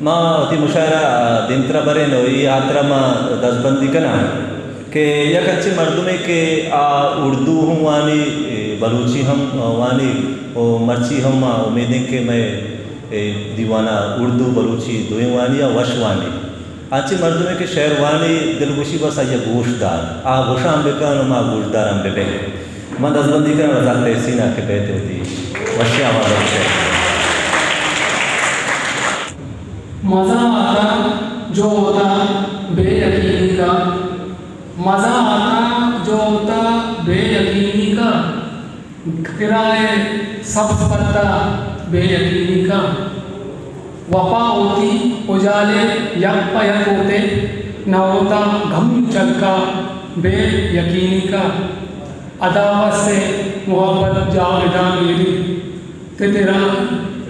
माँ ती मुशायरा दिनतरा बरे नोई आतरा माँ दसबंदी कना कि यक अच्छे मर्दुमे के उर्दू हूँ वानी बलूची हम वानी और मर्ची हम उम्मीदें कि मैं दीवाना उर्दू बलूची दुई वानी या वश वानी अच्छे मर्दुमे के शहर वानी दिलगुशी बस आइए गोशदार गोशा हम बेकान माँ गोशदार हम बेबे माँ दसबंदी कना रजा तहसीना के कहते होती वश्या वाला मज़ा आता जो होता बेयकीनी का, मज़ा आता जो होता बेयकीनी का, किराए सब्ज़ पत्ता बेयकीनी का, वफा होती उजाले यक पयक होते, न होता घम चलका बेयकीनी का, अदावत से मोहब्बत जावेदा मेरी तेरा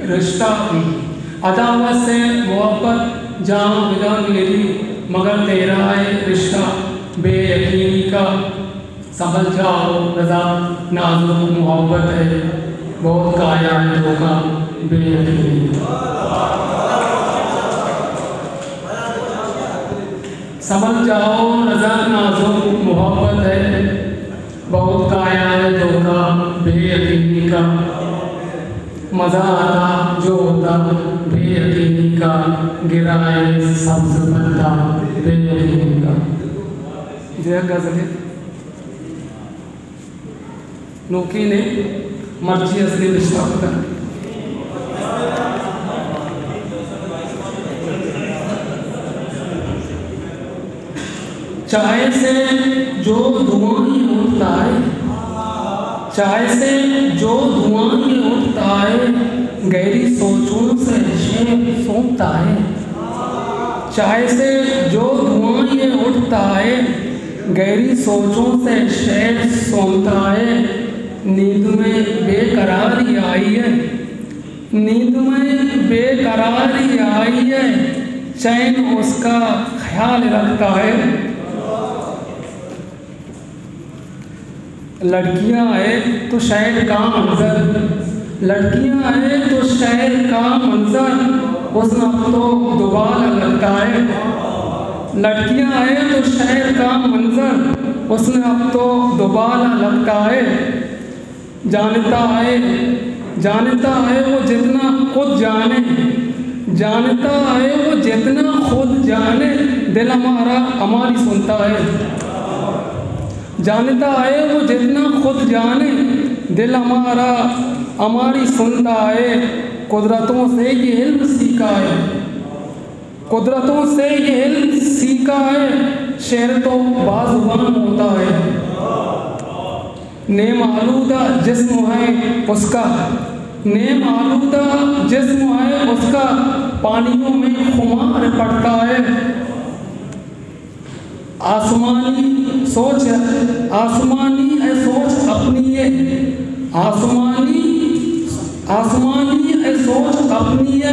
रिश्ता, अदावत से मोहब्बत जावेदा मेरी मगर तेरा है रिश्ता बेयकीनी का, समझ जाओ रज़ा नाज़ुक मोहब्बत है बहुत काया है धोखा बेयकीनी का, समझ जाओ रज़ा नाज़ुक मोहब्बत है बहुत काया है धोखा बेयकीनी का, मज़ा आता जो होता बेयकीनी का, गिराए सब्ज़ पत्ता बेयकीनी का। जय गज़ल नोकी ने मर्जी असली रिश्ता पता चाय से जो धुआं ही उठता है, चाय से जो धुआं ही उठता है गहरी सोचों से शेर सूंघता है, चाय से जो धुआं ये उठता है गहरी सोचों से शेर सूंघता है, नींद में बेकरारी आई है, नींद में बेकरारी आई है, चैन उसका ख्याल रखता है, लड़कियां हैं तो शहर का मंजर, लड़कियां हैं तो शहर का मंजर हुस्न तो दुबारा लगता है, लड़कियां हैं तो शहर का मंजर हुस्न अब तो दोबारा लगता है, जानता है वो जितना खुद जाने, जानता है वो जितना खुद जाने दिल हमारा हमारी सुनता है, जानता है वो जितना खुद जाने दिल हमारा हमारी सुनता है, कुदरतों से ये इल्म सीखा है, कुदरतों से ये इल्म सीखा है, शेर तो बाज़ुबान होता है, नेम आलूदा जिस्म है उसका, नेम आलूदा जिस्म है उसका, पानियों में खुमार पड़ता है, आसमानी सोच है सोच अपनी है, आसमानी है सोच अपनी है,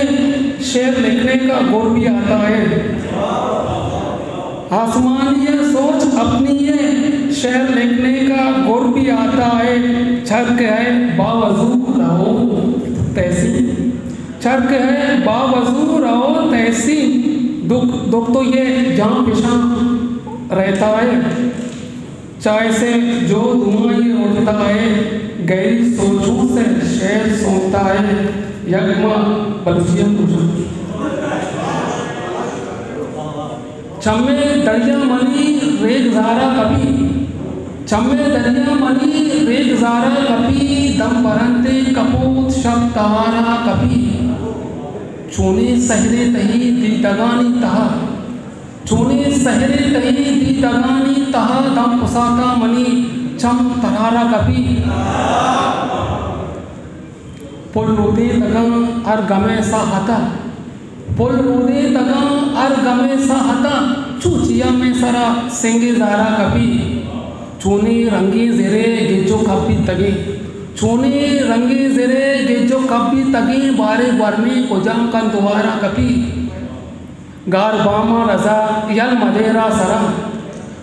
शेर लिखने का गुर भी आता है, आसमानी है सोच अपनी है, शेर लिखने का गुर भी आता है, छर्क है बावजू रहो तैसी, छर्क है बावजू रहो तैसी, दुख तो ये जहाँ पिछा रहता है, चाय से जो धुआं ये उठता है गहरी सोचों से शेर सोचता है, यकमा बलूचियन छम्मे दरिया मनी रेग ज़ारा कभी, छम्मे दरिया मनी रेग ज़ारा कभी, दम बरंते कपूत शब तहारा कभी, चूने सहरे तही दीदगानी तहा, चूने सहरे तही दीदगानी तहा, दम पुसाता मनी चम तरारा कभी, पुल रोदे तगं अर गमे सा हता, पुल रोदे तगं अर गमे सा हता, चूचिया में सरा सिंगे ज़ारा कभी, चूने रंगे ज़िरे गिजो कभी तगे, चूने रंगे ज़िरे गिजो कभी तगे, बारे वर्मे कुजाम कन दोबारा कभी, गार बामा रज़ा यल मदेरा सरा,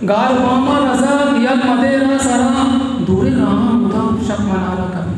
गार बामा रज़ा यल मदेरा सरा, दूरे राम उदाम शक मनारा कभी।